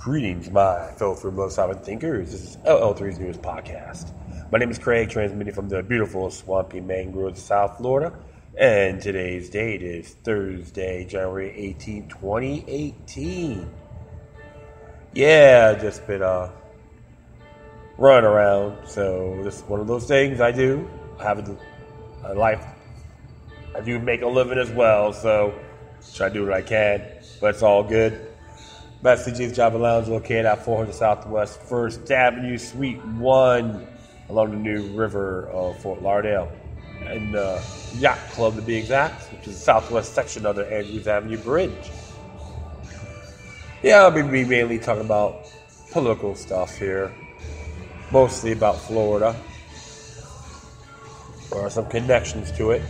Greetings, my fellow free silent thinkers. This is LL3's newest podcast. My name is Craig, transmitting from the beautiful swampy mangroves of South Florida. And today's date is Thursday, January 18, 2018. Yeah, just been running around. So this is one of those things I do. I have a life. I do make a living as well, so try to do what I can. But it's all good. Messages Java Lounge located at 400 Southwest 1st Avenue, Suite 1, along the New River of Fort Lauderdale. And Yacht Club, to be exact, which is the southwest section of the Andrews Avenue Bridge. Yeah, I'll be mainly talking about political stuff here, mostly about Florida. There are some connections to it.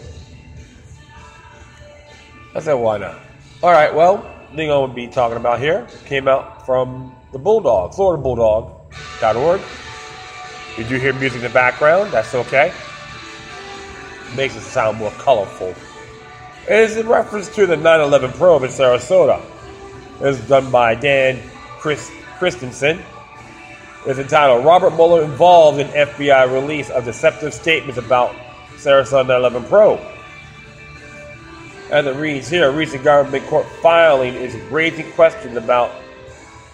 I said, why not? All right, well, the thing I'm going to be talking about here came out from the Bulldog, FloridaBulldog.org. You do hear music in the background, that's okay. It makes it sound more colorful. It is in reference to the 9/11 probe in Sarasota. It was done by Dan Christensen. It's entitled, Robert Mueller Involved in FBI Release of Deceptive Statements About Sarasota 9/11 Probe. As it reads here, a recent government court filing is raising questions about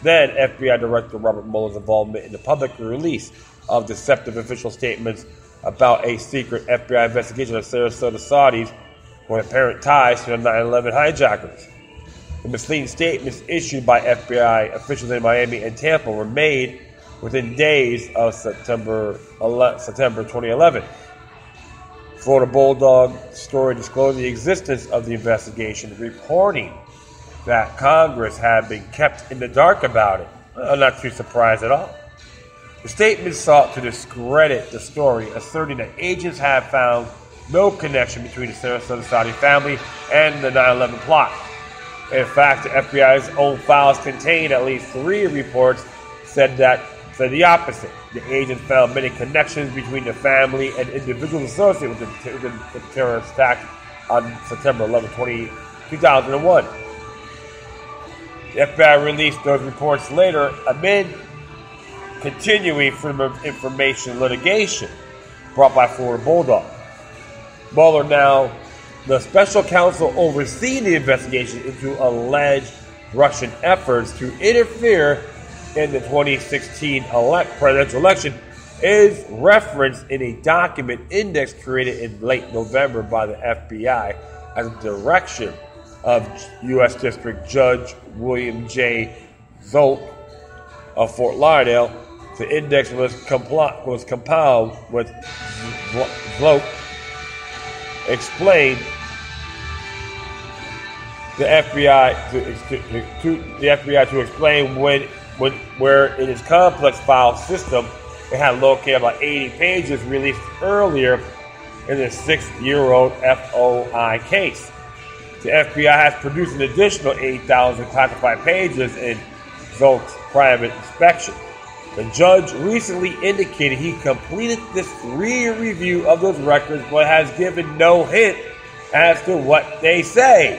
then FBI Director Robert Mueller's involvement in the public release of deceptive official statements about a secret FBI investigation of Sarasota Saudis with apparent ties to the 9/11 hijackers. The misleading statements issued by FBI officials in Miami and Tampa were made within days of September 2011. Florida Bulldog story disclosed the existence of the investigation, reporting that Congress had been kept in the dark about it. I'm not too surprised at all. The statement sought to discredit the story, asserting that agents have found no connection between the Sarasota Saudi family and the 9/11 plot. In fact, the FBI's own files contain at least 3 reports said the opposite. The agents found many connections between the family and individuals associated with the terrorist attack on September 11, 2001. The FBI released those reports later amid continuing Freedom of Information litigation brought by Florida Bulldog. Mueller, now the special counsel overseeing the investigation into alleged Russian efforts to interfere in the 2016 presidential election, is referenced in a document index created in late November by the FBI at the direction of U.S. District Judge William J. Zolt of Fort Lauderdale. The index was compiled with Zolt explained the FBI to explain where in its complex file system it had located about 80 pages released earlier in the 6-year-old FOI case. The FBI has produced an additional 8,000 classified pages in Zolt's private inspection. The judge recently indicated he completed this 3-year review of those records, but has given no hint as to what they say.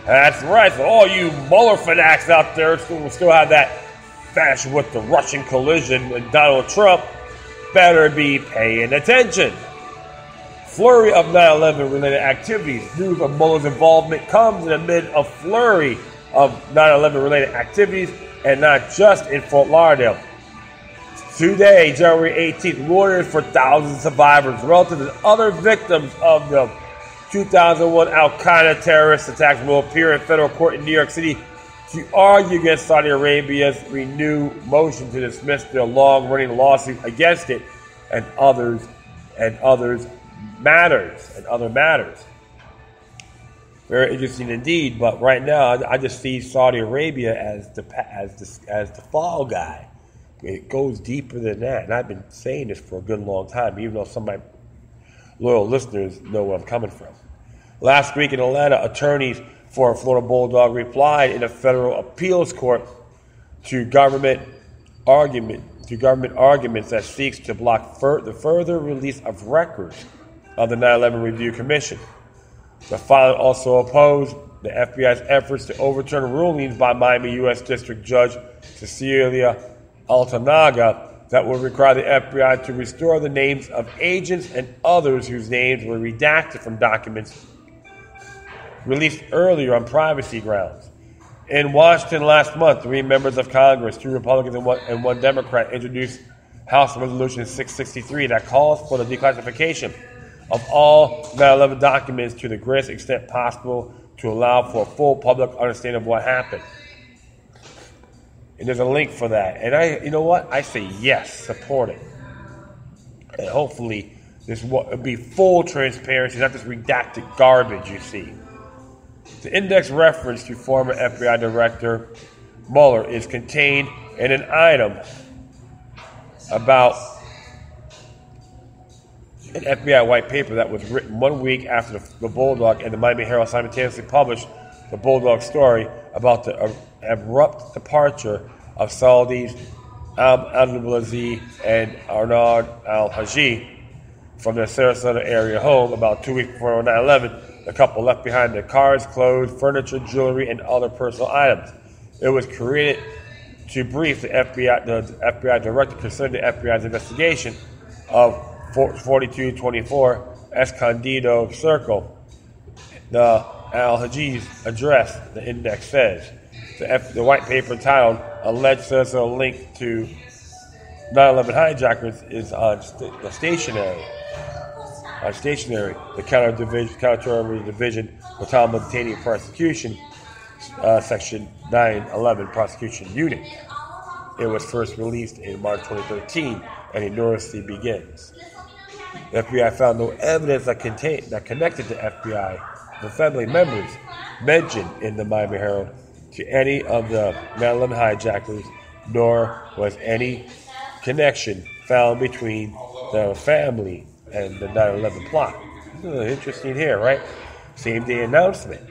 That's right, so all you Mueller fanatics out there still have that fashion with the Russian collision and Donald Trump, better be paying attention. Flurry of 9/11 related activities. News of Mueller's involvement comes in amid a flurry of 9/11 related activities, and not just in Fort Lauderdale. Today, January 18th, lawyers for thousands of survivors, relatives, and other victims of the 2001 Al-Qaeda terrorist attacks will appear in federal court in New York City to argue against Saudi Arabia's renewed motion to dismiss their long-running lawsuit against it and other matters. Very interesting indeed. But right now, I just see Saudi Arabia as the fall guy. It goes deeper than that, and I've been saying this for a good long time, even though some of my loyal listeners know where I'm coming from. Last week in Atlanta, attorneys for Florida Bulldog replied in a federal appeals court to government arguments that seeks to block the further release of records of the 9/11 Review Commission. The filing also opposed the FBI's efforts to overturn rulings by Miami U.S. District Judge Cecilia Altanaga that would require the FBI to restore the names of agents and others whose names were redacted from documents released earlier on privacy grounds. In Washington last month, 3 members of Congress, 2 Republicans and one Democrat, introduced House Resolution 663 that calls for the declassification of all 9/11 documents to the greatest extent possible to allow for a full public understanding of what happened. And there's a link for that. You know what? I say yes, support it. And hopefully this will be full transparency, not this redacted garbage you see. The index reference to former FBI Director Mueller is contained in an item about an FBI white paper that was written 1 week after the Bulldog and the Miami Herald simultaneously published the Bulldog story about the abrupt departure of Saudis Al-Abdulaziz and Arnaud Al-Haji from their Sarasota area home about 2 weeks before 9/11. The couple left behind their cars, clothes, furniture, jewelry, and other personal items. It was created to brief the FBI director concerning the FBI's investigation of 4224 Escondido Circle, the Al-Haji's address, the index says. The white paper titled Alleged Sarasota Link to 9/11 Hijackers is on the stationery. The Counter-Terrorism Division, Guantanamo Detaining Prosecution, Section 911 Prosecution Unit. It was first released in March 2013, and enormously begins. The FBI found no evidence that connected the FBI, the family members mentioned in the Miami Herald, to any of the 9/11 hijackers, nor was any connection found between the family and the 9/11 plot. Interesting here, right? Same day announcement.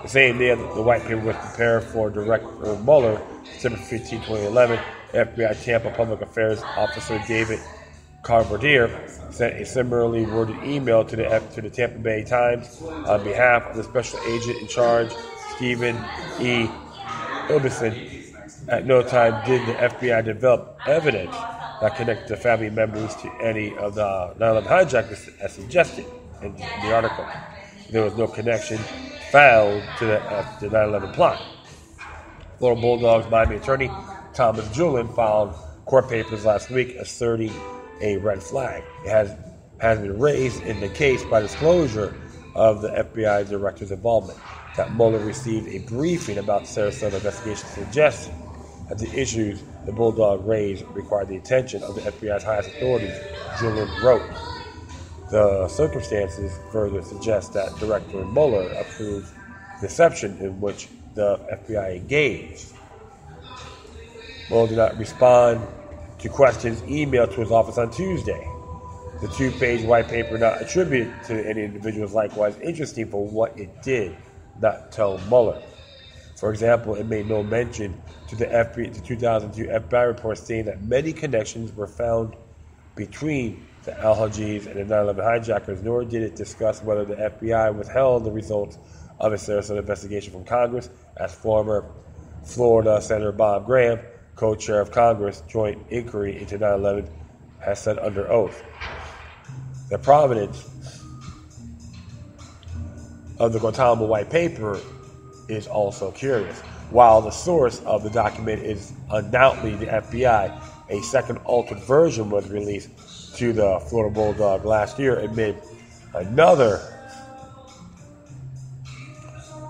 The same day the white paper was prepared for Director Mueller, December 15, 2011, FBI Tampa Public Affairs Officer David Carverdier sent a similarly worded email to the Tampa Bay Times on behalf of the special agent in charge, Stephen E. Ilbison. At no time did the FBI develop evidence that connected the family members to any of the 9/11 hijackers as suggested in the article. There was no connection found to the 9/11 plot. Florida Bulldogs Miami attorney Thomas Julian filed court papers last week asserting a red flag. It has been raised in the case by disclosure of the FBI director's involvement. That Mueller received a briefing about the Sarasota investigation suggests that the issues the Bulldog raised required the attention of the FBI's highest authorities, Julian wrote. The circumstances further suggest that Director Mueller approved deception in which the FBI engaged. Mueller did not respond to questions emailed to his office on Tuesday. The 2-page white paper not attributed to any individual is likewise interesting for what it did not tell Mueller. For example, it made no mention to the 2002 FBI report saying that many connections were found between the Al-Hajis and the 9/11 hijackers, nor did it discuss whether the FBI withheld the results of a Sarasota investigation from Congress, as former Florida Senator Bob Graham, co-chair of Congress' Joint Inquiry into 9/11, has said under oath. The provenance of the Guantanamo white paper is also curious. While the source of the document is undoubtedly the FBI, a second altered version was released to the Florida Bulldog last year amid another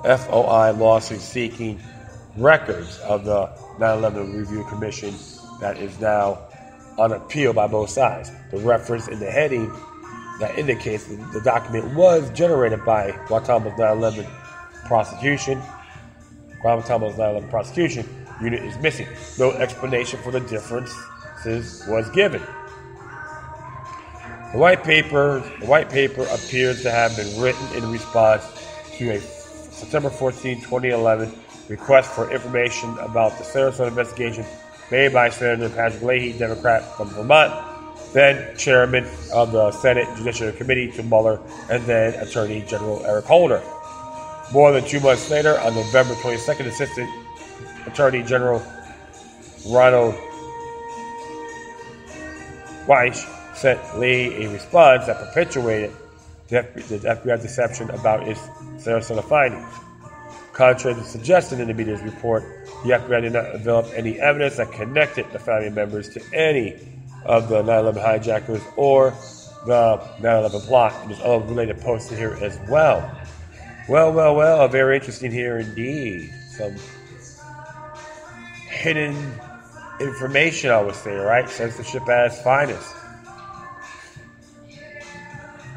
FOI lawsuit seeking records of the 9/11 Review Commission that is now on appeal by both sides. The reference in the heading that indicates that the document was generated by Guantanamo's 9/11 prosecution unit is missing. No explanation for the differences was given. The white paper appears to have been written in response to a September 14, 2011 request for information about the Sarasota investigation made by Senator Patrick Leahy, Democrat from Vermont, then chairman of the Senate Judiciary Committee, to Mueller, and then Attorney General Eric Holder. More than 2 months later, on November 22nd, Assistant Attorney General Ronald Weiss sent Lee a response that perpetuated the FBI deception about its Sarasota findings. Contrary to suggested in the media's report, the FBI did not develop any evidence that connected the family members to any of the 9/11 hijackers or the 9/11 plot. And there's other related posted here as well. Well, very interesting here indeed. Some hidden information, I would say, right? Censorship at its finest.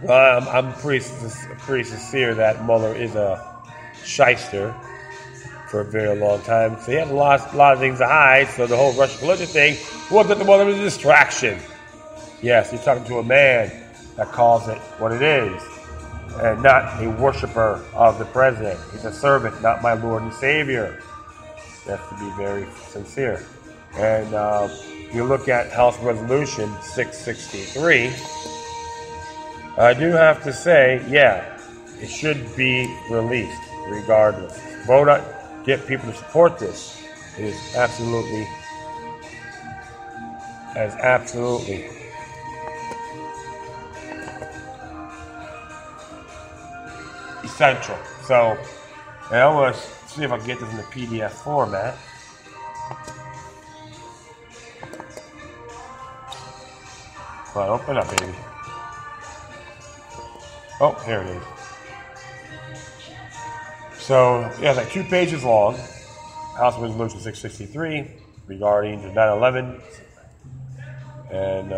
Well, I'm pretty sincere that Mueller is a shyster for a very long time. So he had a lot of things to hide. So the whole Russian collusion thing wasn't the Mueller was a distraction. Yes, you're talking to a man that calls it what it is, and not a worshiper of the president. He's a servant, not my Lord and Savior. That's to be very sincere. And you look at House Resolution 663. I do have to say, yeah, it should be released regardless. Vote on, get people to support this. It is absolutely essential. So, I want to see if I can get this in the PDF format. Come on, open up, baby. Oh, here it is. So, yeah, it's like 2 pages long. House Resolution 663 regarding the 9/11. And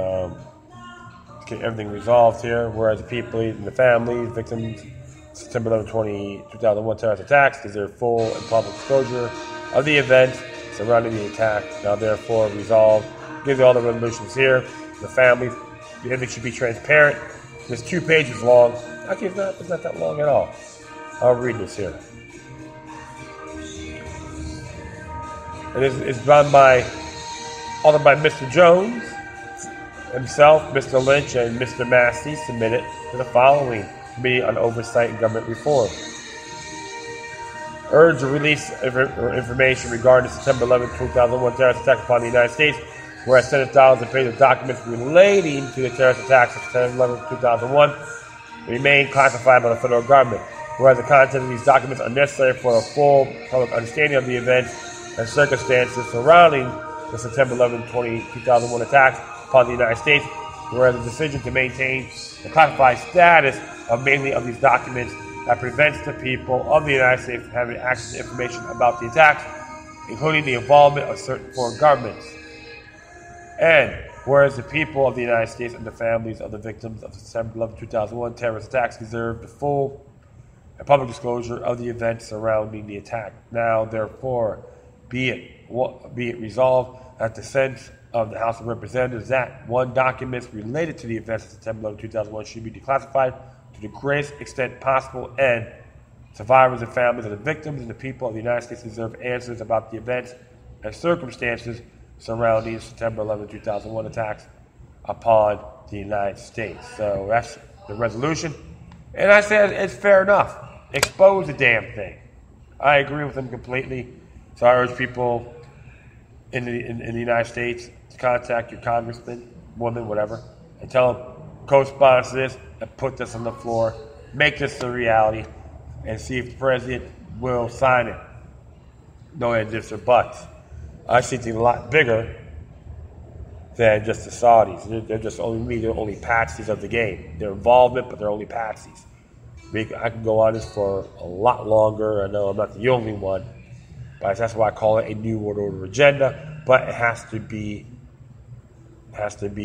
get everything resolved here. Whereas the people and the families, victims, September 11, 2001 terrorist attacks deserve full and public disclosure of the events surrounding the attack. Now, therefore, resolved. Gives you all the resolutions here. The families, everything should be transparent. It's 2 pages long. Actually, it's not that long at all. I'll read this here. And it's authored by Mr. Jones himself, Mr. Lynch, and Mr. Massey, submitted to the following Committee on Oversight and Government Reform. Urge to release information regarding the September 11, 2001 terrorist attack upon the United States, whereas Senate thousands of pages of documents relating to the terrorist attacks of September 11, 2001 remain classified by the federal government, whereas the content of these documents are necessary for a full public understanding of the events and circumstances surrounding the September 11, 2001 attacks upon the United States, whereas the decision to maintain the classified status of many of these documents that prevents the people of the United States from having access to information about the attacks, including the involvement of certain foreign governments. And whereas the people of the United States and the families of the victims of the September 11, 2001 terrorist attacks deserve the full and public disclosure of the events surrounding the attack. Now, therefore, be it resolved that the sense of the House of Representatives that one, documents related to the events of September 11, 2001 should be declassified to the greatest extent possible, and survivors and families of the victims and the people of the United States deserve answers about the events and circumstances surrounding September 11, 2001 attacks upon the United States. So that's the resolution. And I said it's fair enough. Expose the damn thing. I agree with them completely. So I urge people in the United States to contact your congressman, woman, whatever, and tell them, co-sponsor this and put this on the floor, make this a reality, and see if the president will sign it. No ifs or buts. I see things a lot bigger than just the Saudis. They're just only patsies of the game. Their involvement, but they're only patsies. I can go on this for a lot longer. I know I'm not the only one, but that's why I call it a New World Order agenda. But it has to be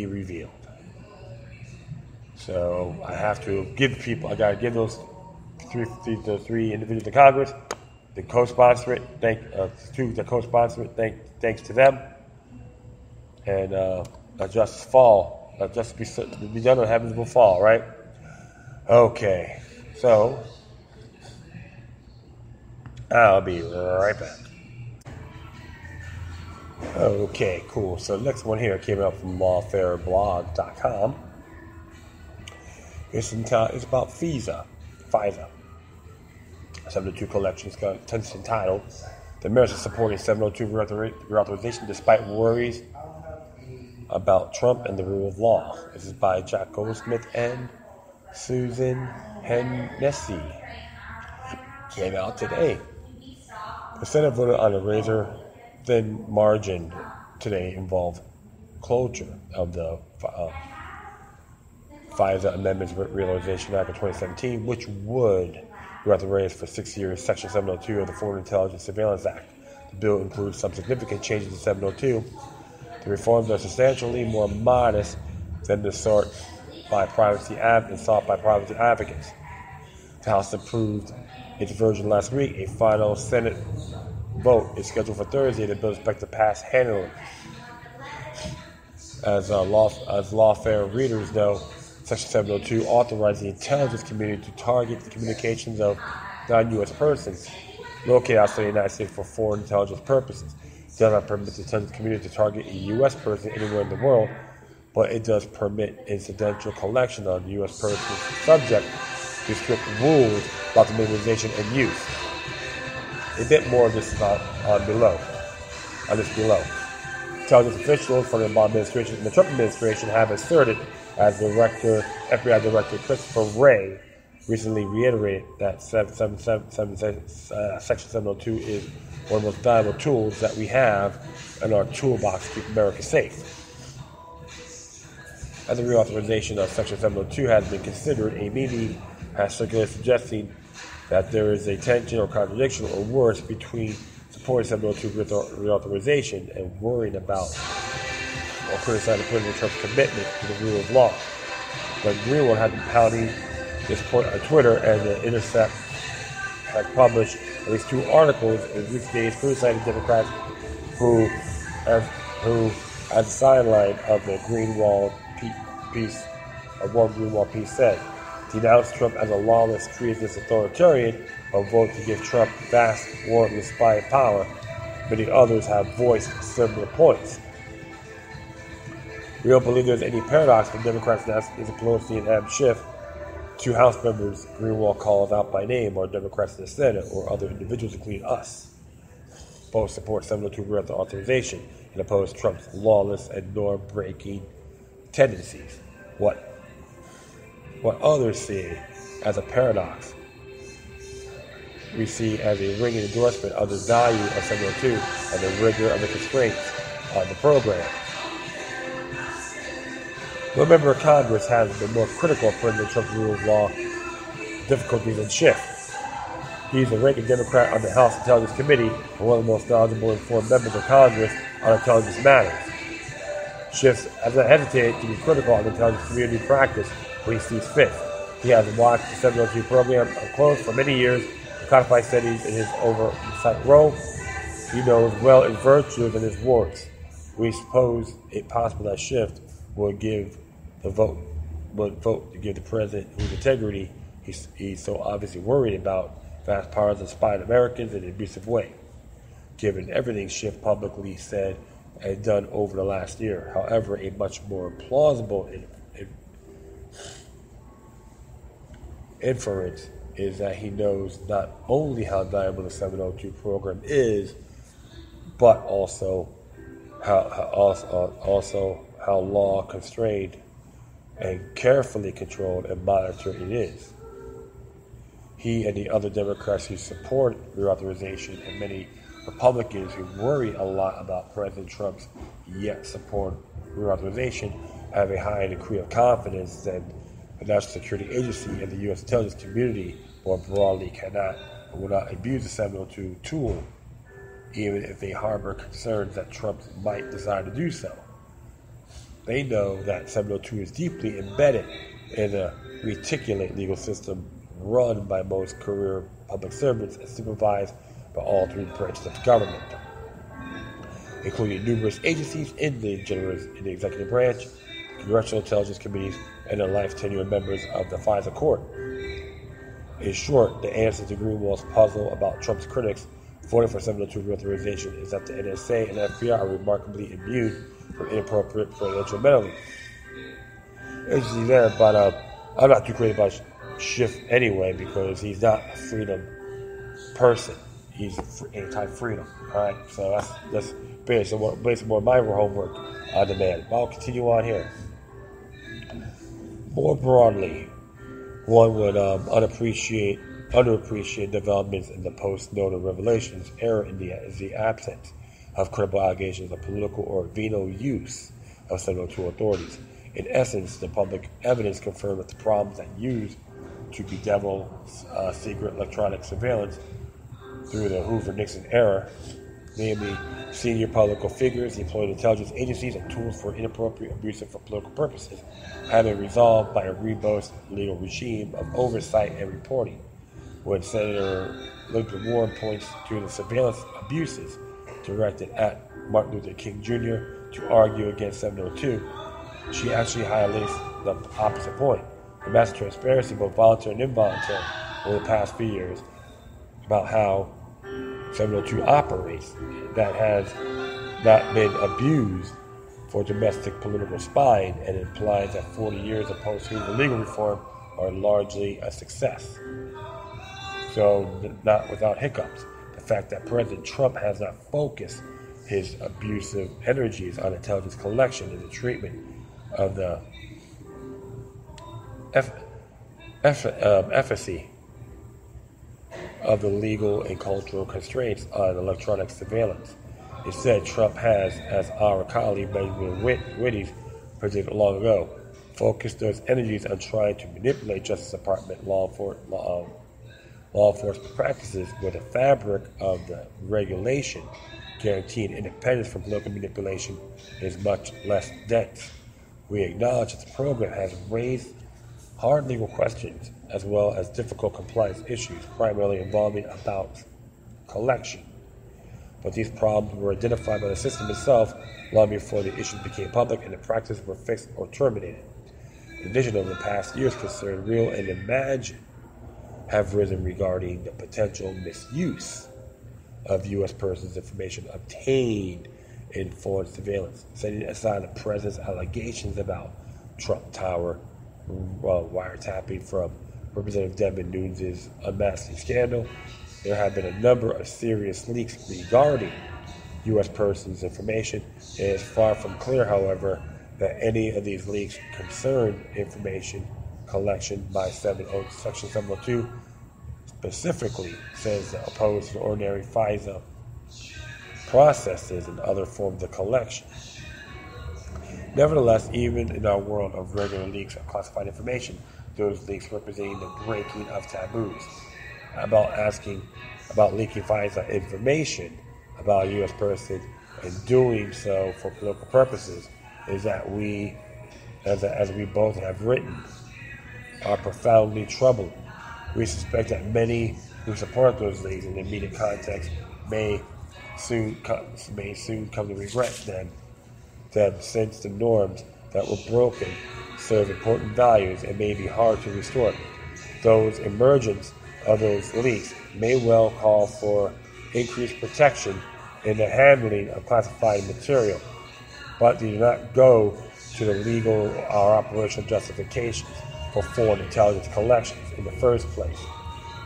revealed. So I have to give people. I got to give those three individuals in Congress that co-sponsor it. Two that co-sponsor it. Thanks to them. And justice fall. Justice be done, or heavens will fall. Right? Okay. So I'll be right back. Okay, cool. So the next one here came out from lawfareblog.com. It's about FISA. 702 collections contents entitled "The Merits of Supporting 702 Reauthorization Despite Worries About Trump and the Rule of Law." This is by Jack Goldsmith and Susan Hennessy. Came out today. The Senate voted on a razor-thin margin today involved closure of the FISA Amendments Realization Act of 2017, which would reauthorize for 6 years Section 702 of the Foreign Intelligence Surveillance Act. The bill includes some significant changes to 702. The reforms are substantially more modest than the sought by privacy advocates. The House approved its version last week. A final Senate vote is scheduled for Thursday. The bill is expected to pass handily. As lawfare readers know, Section 702 authorized the intelligence community to target the communications of non-U.S. persons located outside the United States for foreign intelligence purposes. It does not permit the intelligence community to target a U.S. person anywhere in the world, but it does permit incidental collection on U.S. persons subject to strict rules about the minimization and use. A bit more of this is below. Intelligence officials from the Obama administration and the Trump administration have asserted, as FBI Director Christopher Wray recently reiterated, that Section 702 is one of the most valuable tools that we have in our toolbox to keep America safe. As a reauthorization of Section 702 has been considered, a media has circulated suggesting that there is a tension or contradiction or worse between supporting 702 reauthorization and worrying about or criticizing President Trump's commitment to the rule of law. But Greenwald has been pouting this point on Twitter, and The Intercept has published at least 2 articles in recent days criticizing Democrats who, as a sideline of the Greenwald piece, said, denounced Trump as a lawless, treasonous authoritarian, but vote to give Trump vast, warrantless spy power. Many others have voiced similar points. We don't believe there's any paradox when Democrats Nancy Pelosi and Adam Schiff, 2 House members Greenwald calls out by name, are Democrats in the Senate, or other individuals, including us. Both support 702 reauthorization and oppose Trump's lawless and norm-breaking tendencies. What others see as a paradox, we see as a ringing endorsement of the value of 702 and the rigor of the constraints on the program. No member of Congress has been more critical of President Trump's rule of law difficulties than Schiff. He's a ranking Democrat on the House Intelligence Committee and one of the most knowledgeable and informed members of Congress on intelligence matters. Schiff has not hesitated to be critical of the intelligence community practice when he sees fit. He has watched the 702 program up close for many years, codified studies in his oversight role. He knows well its virtues and its warts. We suppose it possible that Schiff would vote to give the president, whose integrity he's so obviously worried about, vast powers of spying Americans in an abusive way, given everything Schiff publicly said and done over the last year. However, a much more plausible inference is that he knows not only how valuable the 702 program is, but also how law constrained and carefully controlled and monitored it is. He and the other Democrats who support reauthorization and many Republicans who worry a lot about President Trump's yet support reauthorization have a high degree of confidence that the National Security Agency and the U.S. intelligence community more broadly cannot and will not abuse the 702 tool, even if they harbor concerns that Trump might decide to do so. They know that 702 is deeply embedded in a reticulate legal system run by most career public servants and supervised by all 3 branches of the government, including numerous agencies in the executive branch, congressional intelligence committees, and the life tenure members of the FISA court. In short, the answer to Greenwald's puzzle about Trump's critics voting for 702 reauthorization is that the NSA and FBI are remarkably immune from inappropriate presidential meddling. Interesting there, but I'm not too crazy about Schiff anyway, because he's not a freedom person. He's anti-freedom. All right, so that's basically more my homework on demand. But I'll continue on here. More broadly, one would underappreciate developments in the post-Noda revelations era is the absence of credible allegations of political or venal use of 702 authorities. In essence, the public evidence confirmed that the problems that used to bedevil secret electronic surveillance through the Hoover-Nixon era, namely senior political figures, employed intelligence agencies, and tools for inappropriate, abusive for political purposes, have been resolved by a robust legal regime of oversight and reporting. When Senator Elizabeth Warren points to the surveillance abuses directed at Martin Luther King Jr. to argue against 702, she actually highlights the opposite point. The massive transparency, both voluntary and involuntary, over the past few years about how 702 operates that has not been abused for domestic political spying, and implies that 40 years of post-Hoover legal reform are largely a success. So, not without hiccups. The fact that President Trump has not focused his abusive energies on intelligence collection and the treatment of the efficacy of the legal and cultural constraints on electronic surveillance. Instead, Trump has, as our colleague Benjamin Witte predicted long ago, focused those energies on trying to manipulate Justice Department law enforcement practices where the fabric of the regulation guaranteeing independence from political manipulation is much less dense. We acknowledge that the program has raised hard legal questions as well as difficult compliance issues, primarily involving about collection. But these problems were identified by the system itself long before the issues became public and the practices were fixed or terminated. In addition, over the past years, concern real and imagined have risen regarding the potential misuse of U.S. persons' information obtained in foreign surveillance, setting aside the president's allegations about Trump Tower wiretapping from Representative Devin Nunes' unmasking scandal. There have been a number of serious leaks regarding U.S. persons' information. It is far from clear, however, that any of these leaks concern information collection by Section 702, specifically says that opposed to ordinary FISA processes and other forms of collection. Nevertheless, even in our world of regular leaks of classified information, those leaks representing the breaking of taboos about leaking FISA information about a U.S. person and doing so for political purposes is that we, as we both have written, are profoundly troubled. We suspect that many who support those leaks in the immediate context may soon come to regret them since the norms that were broken serve important values and may be hard to restore. Those emergence of those leaks may well call for increased protection in the handling of classified material, but they do not go to the legal or operational justifications for foreign intelligence collections in the first place.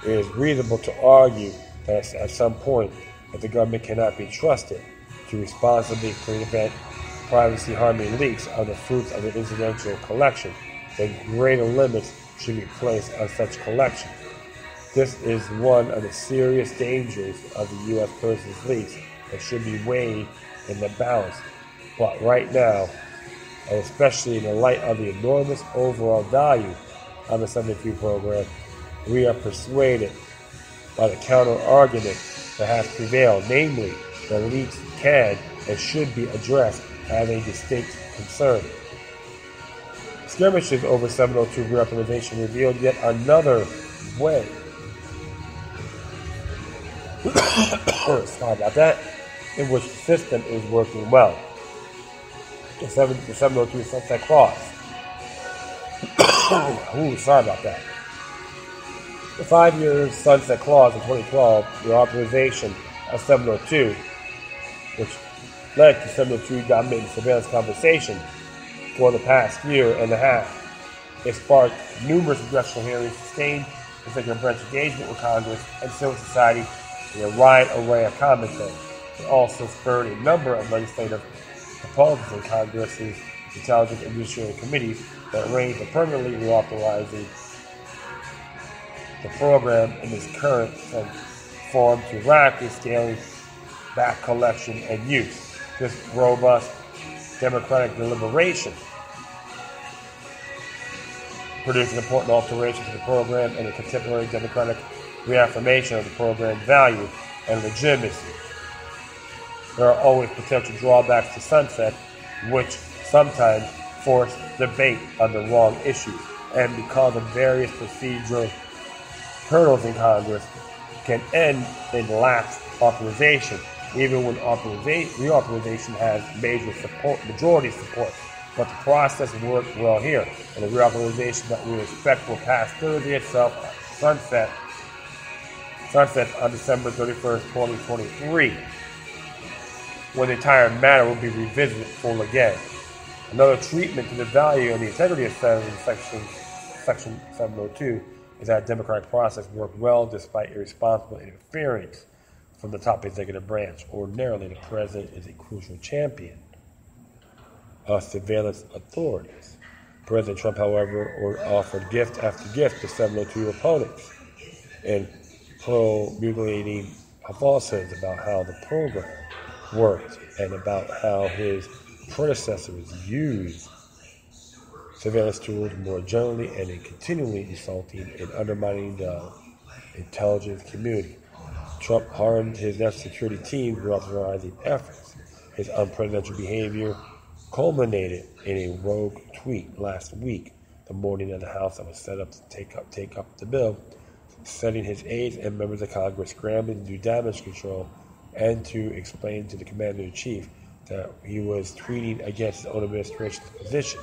It is reasonable to argue that at some point that the government cannot be trusted to responsibly prevent privacy-harming leaks of the fruits of the incidental collection, then greater limits should be placed on such collection. This is one of the serious dangers of the U.S. person's leaks that should be weighed in the balance. But right now, and especially in the light of the enormous overall value of the 702 program, we are persuaded by the counter-argument that has prevailed, namely, that leaks can and should be addressed as a distinct concern. Skirmishes over 702 reauthorization revealed yet another way sorry about that, in which the system is working well. The 702 sunset clause. Sorry about that. The 5-year sunset clause in 2012, the authorization of 702, which led to 702 dominating surveillance conversation for the past year and a half. It sparked numerous congressional hearings, sustained executive branch engagement with Congress and civil society in a wide array of commentary. It also spurred a number of legislative proposals in Congress's Intelligence and Judiciary committees that range from permanently reauthorizing the program in its current form to radically scaling back collection and use. This robust democratic deliberation produced an important alteration to the program and a contemporary democratic reaffirmation of the program's value and legitimacy. There are always potential drawbacks to sunset, which sometimes force debate on the wrong issues, and because of various procedural hurdles in Congress, can end in lapsed authorization, even when reauthorization has majority support. But the process worked well here, and the reauthorization that we expect will pass Thursday itself sunsets on December 31st, 2023, when the entire matter will be revisited full again. Another treatment to the value and the integrity of Section 702 is that the democratic process worked well despite irresponsible interference from the top executive branch. Ordinarily, the president is a crucial champion of surveillance authorities. President Trump, however, offered gift after gift to 702 opponents and promulgating falsehoods about how the program worked and about how his predecessors used surveillance tools more generally, and in continually insulting and undermining the intelligence community. Trump harmed his national security team through authorizing efforts. His unpresidential behavior culminated in a rogue tweet last week, the morning of the House that was set up to take up the bill, setting his aides and members of Congress scrambling to do damage control and to explain to the commander-in-chief that he was tweeting against his own administration's position.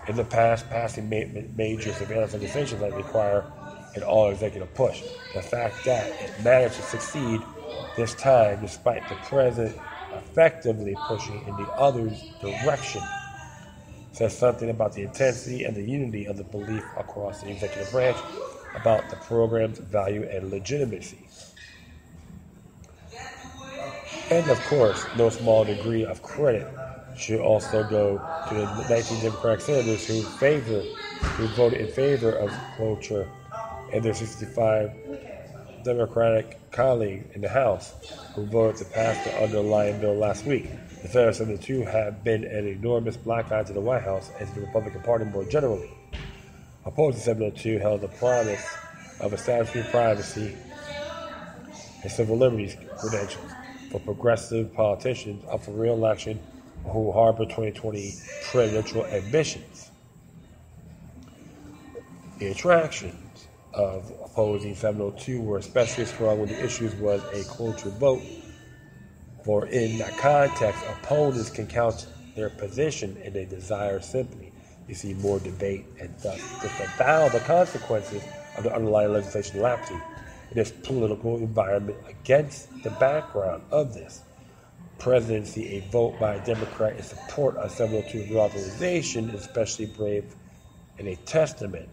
In the past, passing major surveillance legislation that require an all-executive push. The fact that it managed to succeed this time, despite the president effectively pushing in the other's direction, says something about the intensity and the unity of the belief across the executive branch about the program's value and legitimacy. And of course, no small degree of credit should also go to the 19 Democratic senators who voted in favor of cloture, and their 65 Democratic colleagues in the House who voted to pass the underlying bill last week. The senators of the two have been an enormous black eye to the White House and to the Republican Party more generally. Opposing 702 held the promise of establishing privacy and civil liberties credentials for progressive politicians up for re-election who harbor 2020 presidential ambitions. The attractions of opposing 702 were especially strong when the issue was a cloture vote, for in that context, opponents can couch their position in a desire simply to see more debate and thus disavow the consequences of the underlying legislation lapsing. In this political environment, against the background of this presidency, a vote by a Democrat in support of 702 reauthorization is especially brave and a testament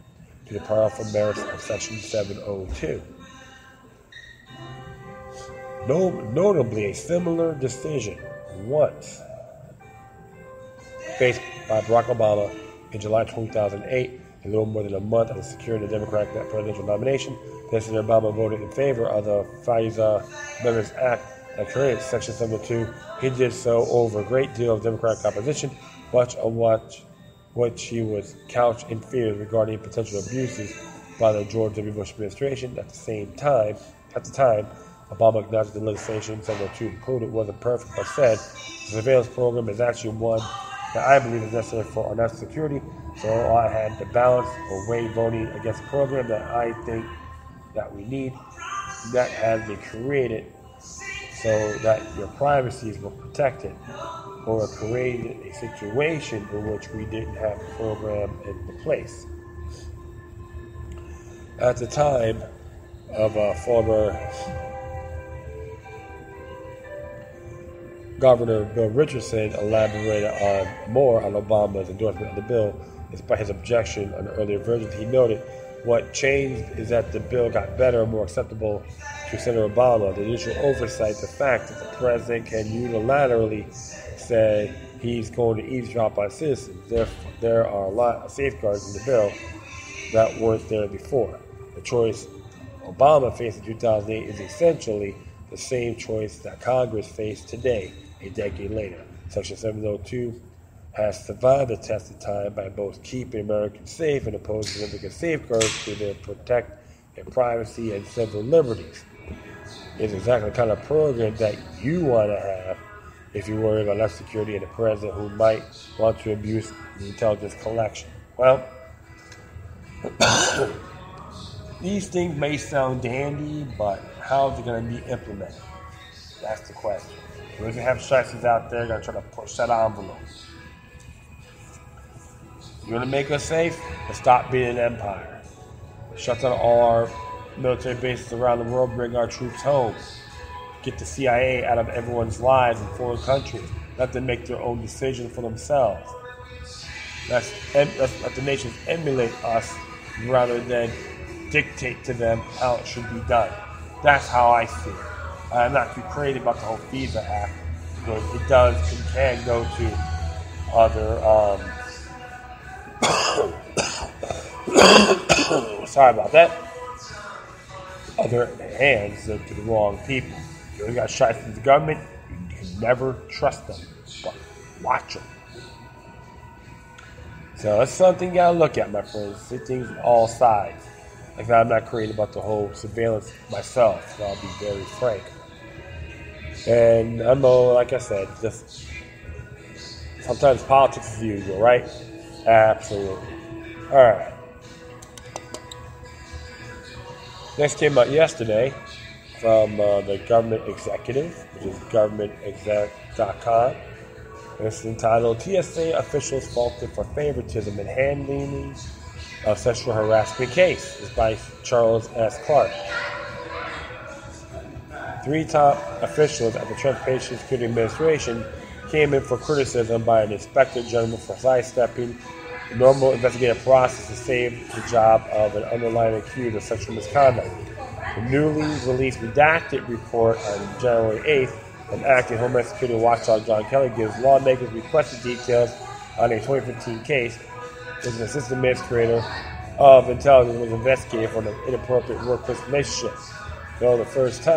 to the powerful merits of Section 702. Notably, a similar decision once faced by Barack Obama in July 2008, a little more than a month after securing the Democratic presidential nomination. President Obama voted in favor of the FISA Amendments Act that created Section 702. He did so over a great deal of Democratic opposition, much of which he was couched in fears regarding potential abuses by the George W. Bush administration. At the time, Obama acknowledged the legislation 702 included wasn't perfect, but said the surveillance program is actually one that I believe is necessary for our national security. So I had to balance or weigh voting against a program that I think that we need, that has been created so that your privacies were protected, or created a situation in which we didn't have a program in place. At the time of former Governor Bill Richardson elaborated more on Obama's endorsement of the bill, despite his objection on the earlier version. He noted What changed is that the bill got better and more acceptable to Senator Obama. The initial oversight, the fact that the president can unilaterally say he's going to eavesdrop on citizens. There are a lot of safeguards in the bill that weren't there before. The choice Obama faced in 2008 is essentially the same choice that Congress faced today, a decade later. Section 702 has survived the test of time by both keeping Americans safe and imposing significant safeguards to protect their privacy and civil liberties. It's exactly the kind of program that you want to have if you worry about less security and a president who might want to abuse the intelligence collection. Well, these things may sound dandy, but how is it going to be implemented? That's the question. We're going to have strikers out there going to try to push that envelope. You want to make us safe? Let's stop being an empire. Shut down all our military bases around the world, bring our troops home. Get the CIA out of everyone's lives in foreign countries. Let them make their own decision for themselves. Let's let the nations emulate us rather than dictate to them how it should be done. That's how I see it. I'm not too crazy about the whole FISA Act, because it does and can go to other sorry about that. Other hands to the wrong people. You got shots from the government, you can never trust them, but watch them. So that's something you gotta look at, my friends. See things on all sides. Like I'm not crazy about the whole surveillance myself, so I'll be very frank. And I know, like I said, just sometimes politics is usual, right? Absolutely. All right. Next came out yesterday from the government executive, which is governmentexec.com. It's entitled TSA Officials Faulted for Favoritism in Handling of Sexual Harassment Case. It's by Charles S. Clark. 3 top officials at the Transportation Security Administration came in for criticism by an inspector general for sidestepping the normal investigative process to save the job of an underlying accused of sexual misconduct. The newly released redacted report on January 8th from acting Homeland Security watchdog John Kelly gives lawmakers requested details on a 2015 case where an assistant administrator of intelligence was investigated for an inappropriate workplace relationship. Though the first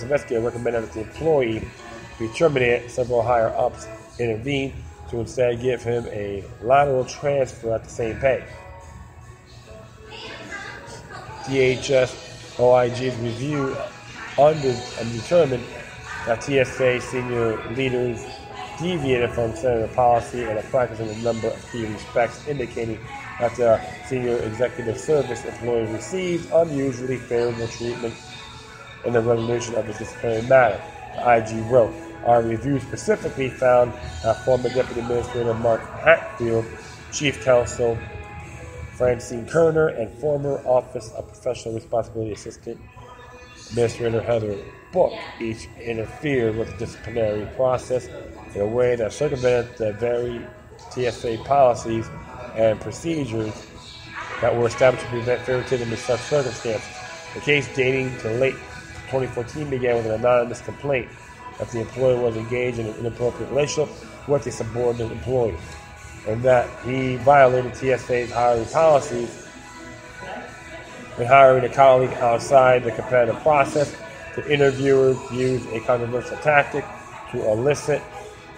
investigator recommended that the employee be terminated, several higher-ups intervened to instead give him a lateral transfer at the same pay. DHS OIG's review determined that TSA senior leaders deviated from standard policy and a practice in a number of key respects, indicating that the senior executive service employee received unusually favorable treatment in the resolution of the disciplinary matter. The IG wrote, "Our review specifically found that former Deputy Administrator Mark Hatfield, Chief Counsel Francine Kerner, and former Office of Professional Responsibility Assistant Administrator Heather Book each interfered with the disciplinary process in a way that circumvented the very TSA policies and procedures that were established to prevent favoritism in such circumstances. The case, dating to late 2014, began with an anonymous complaint that the employee was engaged in an inappropriate relationship with a subordinate employee, and that he violated TSA's hiring policies when hiring a colleague outside the competitive process. The interviewers used a controversial tactic to elicit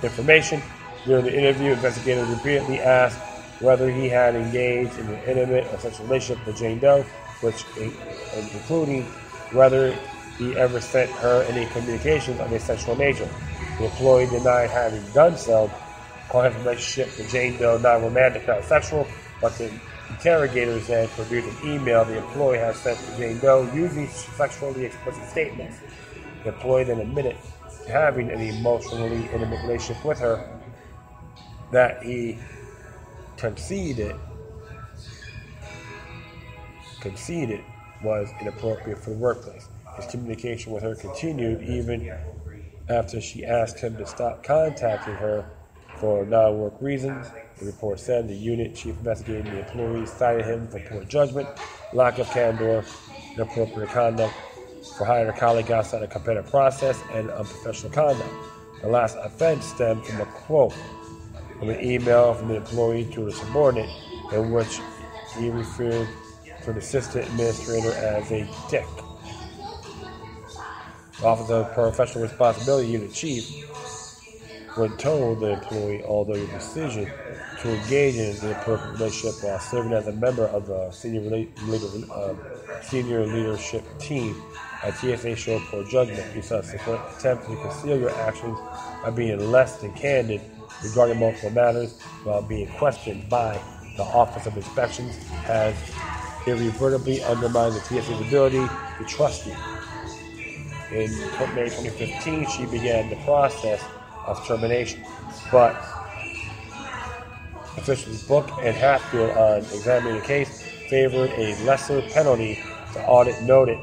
information. During the interview, investigators repeatedly asked whether he had engaged in an intimate or sexual relationship with Jane Doe, including whether he ever sent her any communications of a sexual nature. The employee denied having done so, calling his relationship with Jane Doe not romantic, not sexual, but the interrogators then produced an email the employee had sent to Jane Doe using sexually explicit statements. The employee then admitted to having an emotionally intimate relationship with her that he conceded was inappropriate for the workplace. His communication with her continued even after she asked him to stop contacting her for non-work reasons. The report said the unit chief investigating the employees cited him for poor judgment, lack of candor, inappropriate conduct, for hiring a colleague outside a competitive process, and unprofessional conduct. The last offense stemmed from a quote from an email from the employee to the subordinate in which he referred to the assistant administrator as a dick. The Office of Professional Responsibility Unit Chief, when told the employee, although the decision to engage in the appropriate relationship while serving as a member of the senior leadership team at TSA showed poor judgment. You subsequent attempt to conceal your actions by being less than candid regarding multiple matters while being questioned by the Office of Inspections has irreversibly undermined the TSA's ability to trust you. In May 2015, she began the process of termination, but officials Book and Hatfield, on examining the case, favored a lesser penalty. The audit noted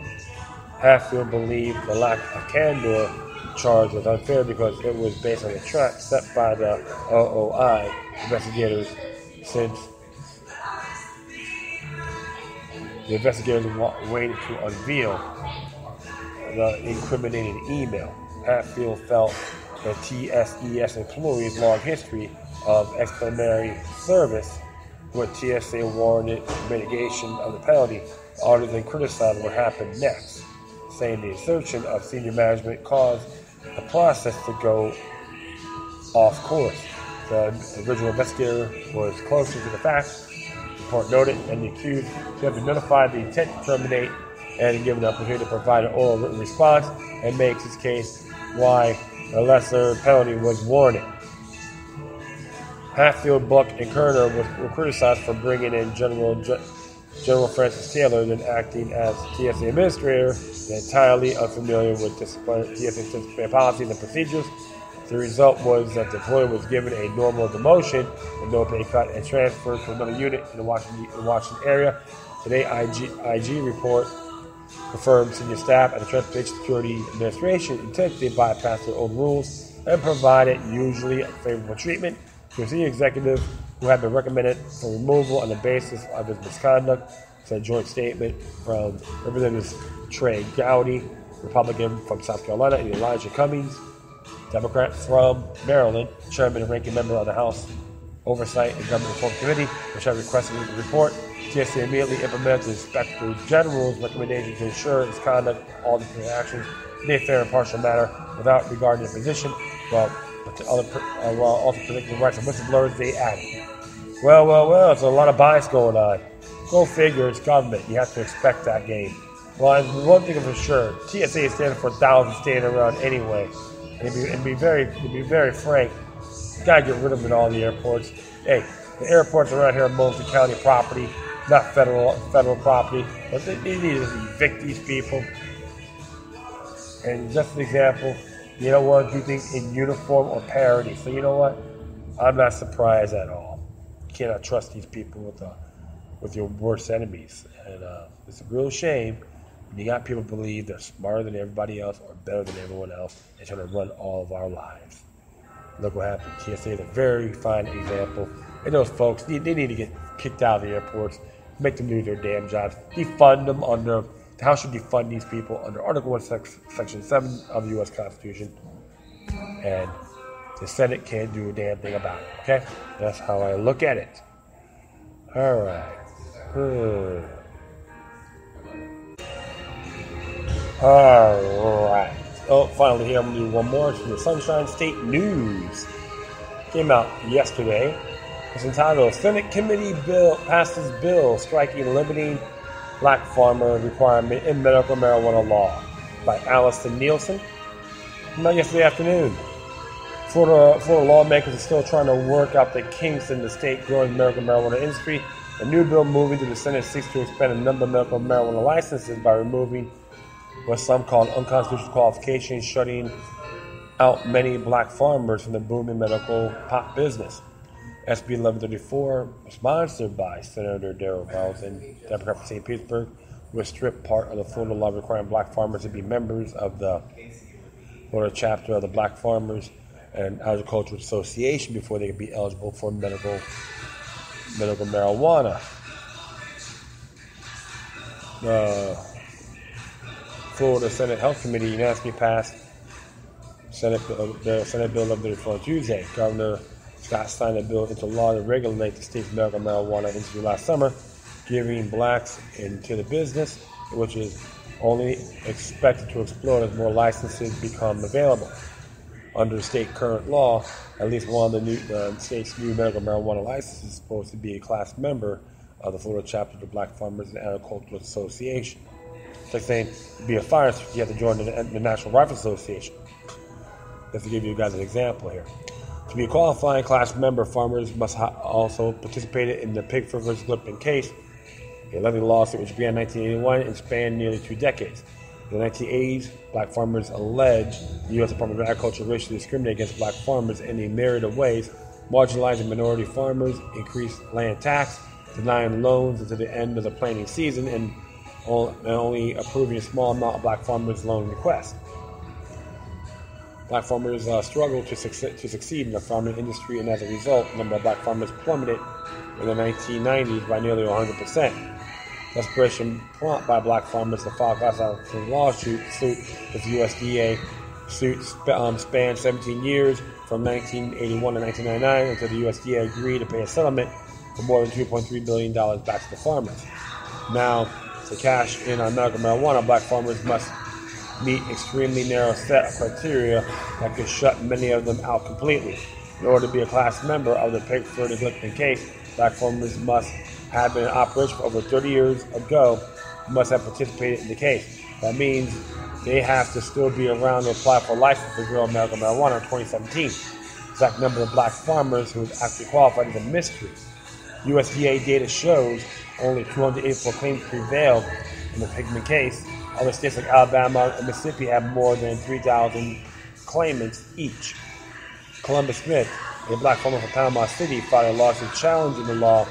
Hatfield believed the lack of candor charge was unfair because it was based on the track set by the OOI investigators, since the investigators waited to unveil the incriminating email. Hatfield felt the TSES employees' long history of explanatory service with TSA warranted mitigation of the penalty. The auditors then criticized what happened next, saying the assertion of senior management caused the process to go off course. The original investigator was closer to the facts, the report noted, and the accused should have been notified the intent to terminate and given the opportunity to provide an oral written response, and makes his case why a lesser penalty was warranted. Hatfield, Buck, and Kerner were criticized for bringing in General Francis Taylor, then acting as TSA administrator, and entirely unfamiliar with TSA disciplinary policies and procedures. The result was that the employee was given a normal demotion with no pay cut and transferred to another unit in the Washington area. Today, IG report confirmed senior staff at the Transportation Security Administration intentionally bypassed their own rules and provided usually favorable treatment to a senior executive who had been recommended for removal on the basis of his misconduct. It's a joint statement from Representatives Trey Gowdy, Republican from South Carolina, and Elijah Cummings, Democrat from Maryland, chairman and ranking member of the House Oversight and Government Reform Committee, which had requested the report. TSA immediately implemented the Inspector General's recommendation to ensure its conduct all the actions in a fair and impartial manner without regarding their position, while also protecting the rights of whistleblowers. They added, well, there's a lot of bias going on. Go figure, it's government. You have to expect that game. Well, one thing for sure, TSA stands for thousands standing around anyway. And be very frank, you gotta get rid of them in all the airports. Hey, the airports around here are mostly county property, not federal property. But they need to evict these people. And just an example, you don't want to do things in uniform or parity. So you know what? I'm not surprised at all. You cannot trust these people with your worst enemies. And it's a real shame when you got people who believe they're smarter than everybody else or better than everyone else and trying to run all of our lives. Look what happened. TSA is a very fine example. And those folks, they need to get kicked out of the airports, make them do their damn jobs, defund them under, the House should defund these people under Article 1, Section 7 of the U.S. Constitution. And the Senate can't do a damn thing about it, okay? That's how I look at it. All right. All right. Oh, finally here, I'm going to do one more from the Sunshine State News. Came out yesterday. It's entitled, Senate Committee Bill Passes Bill Striking Limiting Black Farmer Requirement in Medical Marijuana Law by Allison Nielsen. Came out yesterday afternoon. Florida lawmakers are still trying to work out the kinks in the state growing medical marijuana industry. A new bill moving to the Senate seeks to expand the number of medical marijuana licenses by removing what some call unconstitutional qualifications, shutting out many black farmers from the booming medical pot business. SB 1134, sponsored by Senator Darrell Brownson, Democrat from St. Petersburg, would strip part of the Florida law requiring black farmers to be members of the Florida chapter of the Black Farmers an agricultural association before they could be eligible for medical marijuana. The Florida Senate Health Committee unanimously passed the Senate bill on Tuesday. Governor Scott signed a bill into law to regulate the state's medical marijuana industry last summer, giving blacks into the business, which is only expected to explode as more licenses become available. Under state current law, at least one of the state's new medical marijuana licenses is supposed to be a class member of the Florida chapter of the Black Farmers and Agricultural Association. It's like saying to be a fire inspector, you have to join the National Rifle Association. Just to give you guys an example here. To be a qualifying class member, farmers must also participate in the Pig Frivolous Lipton case, a levy lawsuit which began in 1981 and spanned nearly 2 decades. In the 1980s, black farmers alleged the U.S. Department of Agriculture racially discriminated against black farmers in a myriad of ways, marginalizing minority farmers, increased land tax, denying loans until the end of the planting season, and only approving a small amount of black farmers' loan requests. Black farmers struggled to succeed in the farming industry, and as a result, the number of black farmers plummeted in the 1990s by nearly 100%. Desperation prompted by black farmers to file class action lawsuit with the USDA. Suit spanned 17 years from 1981 to 1999 until the USDA agreed to pay a settlement for more than $2.3 billion back to the farmers. Now, to cash in on medical marijuana, black farmers must meet extremely narrow set of criteria that could shut many of them out completely. In order to be a class member of the Pig Frivolous Lipton case, black farmers must have been in operation for over 30 years ago, must have participated in the case. That means they have to still be around to apply for a license to grow medical marijuana in 2017. The exact number of black farmers who have actually qualified is a mystery. USDA data shows only 284 claims prevailed in the pigment case. Other states like Alabama and Mississippi have more than 3,000 claimants each. Columbus Smith, a black farmer from Panama City, filed a lawsuit challenging the law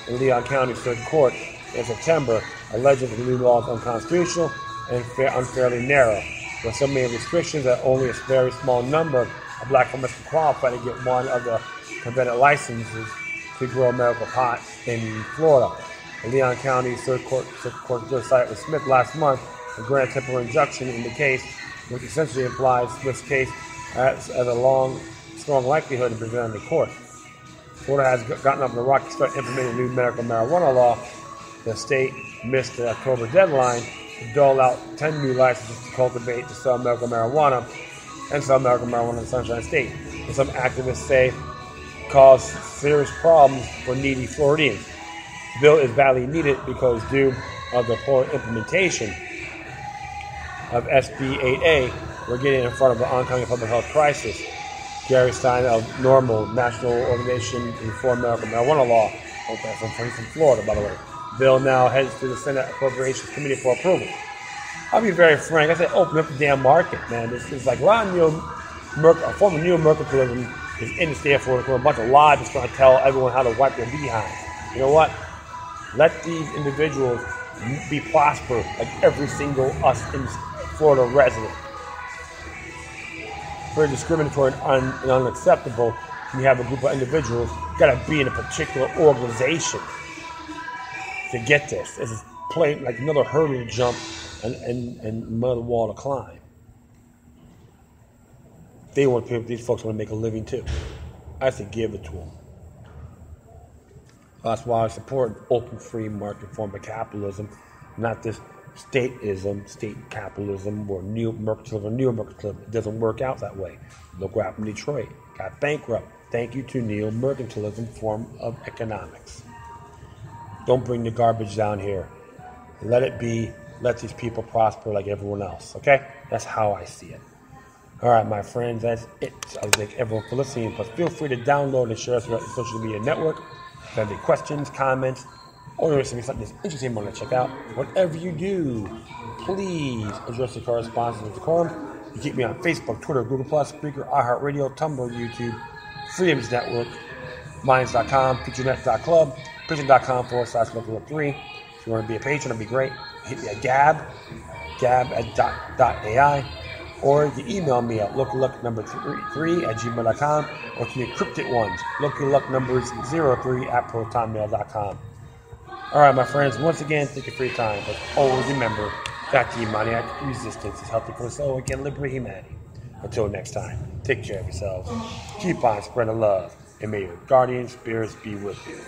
in Leon County Third Court in September, alleging that the new law is unconstitutional and unfairly narrow, with so many restrictions that only a very small number of black farmers can qualify to get one of the conventional licenses to grow medical pot in Florida. The Leon County Third Court judge sided with Smith last month and granted a temporary injunction in the case, which essentially implies Smith's case has a strong likelihood of prevailing in court. Florida has gotten up in the rock to start implementing a new medical marijuana law. The state missed the October deadline to dole out 10 new licenses to cultivate to sell medical marijuana and sell medical marijuana in the Sunshine State. And some activists say cause serious problems for needy Floridians. The bill is badly needed because due of the poor implementation of SB 8A, we're getting in front of an oncoming public health crisis. Gary Stein of NORML, National Organization to Reform Medical Marijuana Law, from Florida, by the way. Bill now heads to the Senate Appropriations Committee for approval. I'll be very frank. I said open up the damn market, man. It's like Ron Neal, a former neo-mercantilism is in the state of Florida with a bunch of lies just trying to tell everyone how to wipe their behind. You know what? Let these individuals be prosper like every single us in Florida resident. Very discriminatory and unacceptable when you have a group of individuals got to be in a particular organization to get this. It's plain like another hurdle to jump and another wall to climb. These folks want to make a living too. I say give it to them. That's why I support open free market form of capitalism, not this statism, state capitalism, or neo-mercantilism. It doesn't work out that way. Look what happened in Detroit. Got bankrupt. Thank you to neo-mercantilism form of economics. Don't bring the garbage down here. Let it be. Let these people prosper like everyone else. Okay? That's how I see it. All right, my friends, that's it. I would thank everyone for listening. But feel free to download and share us on your social media network. If you have any questions, comments, or you want to see something that's interesting you want to check out, whatever you do, please address the correspondence with decorum. You keep me on Facebook, Twitter, Google+, Spreaker, iHeartRadio, Tumblr, YouTube, Freedoms Network, Minds.com, FutureNet.club, Patreon.com/Local3. If you want to be a patron, that'd be great. Hit me at Gab at .ai. Or you can email me at lookyluck3 or to the encrypted ones, lookyluck03@protonmail.com. All right, my friends, once again, thank you for your time. But always remember that demoniac resistance is healthy for the soul and can liberate humanity. Until next time, take care of yourselves. Keep on spreading love, and may your guardian spirits be with you.